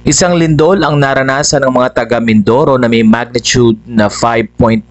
Isang lindol ang naranasan ng mga taga Mindoro na may magnitude na 5.9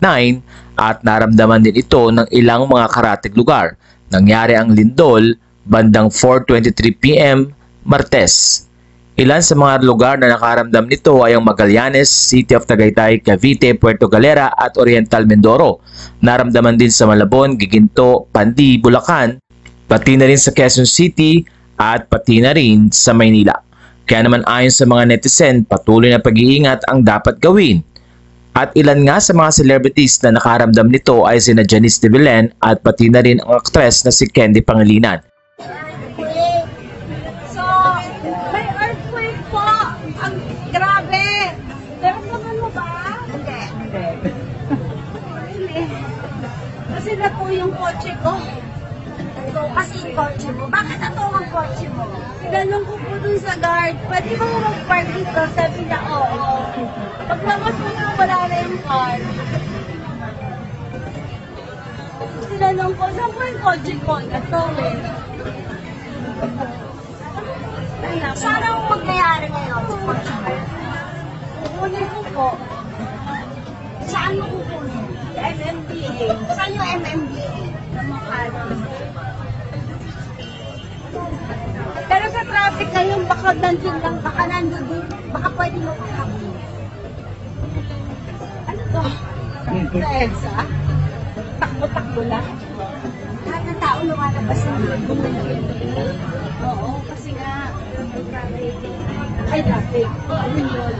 at naramdaman din ito ng ilang mga karatig lugar. Nangyari ang lindol bandang 4:23 PM Martes. Ilan sa mga lugar na nakaramdam nito ay ang Magallanes, City of Tagaytay, Cavite, Puerto Galera at Oriental Mindoro. Naramdaman din sa Malabon, Giginto, Pandi, Bulacan, pati na rin sa Quezon City at pati na rin sa Maynila. Kaya naman ayon sa mga netizen, patuloy na pag-iingat ang dapat gawin. At ilan nga sa mga celebrities na nakaramdam nito ay sina Janice de Belen at pati na rin ang aktres na si Candy Pangilinan. So, may earthquake po! Ang grabe! Naramdaman mo ba? Hindi. Kasi na po yung kotse ko. Ito kasi yung kotse mo. Bakit ito ang kotse mo? Tinanong ko po dun sa guard, pwede ba mo mag-park dito? Sabi niya, oo. Paglabas mo na wala na yung car. Tinanong ko, saan po yung kotse ko? Ito eh. Saan ang magyayari ngayon sa kotse mo? Kukunin ko po. Saan mo kukunin? Sa MMDA. Saan yung MMDA? Sa Makati. Pero sa traffic ngayon, baka nandun lang, baka nandun din, baka pwede mo makakapin. Ano to? Sa EDSA? Takbo-takbo lang. Lahat ng tao lumalabas ng Oo, kasi nga, traffic. Ay, traffic. Ano yun?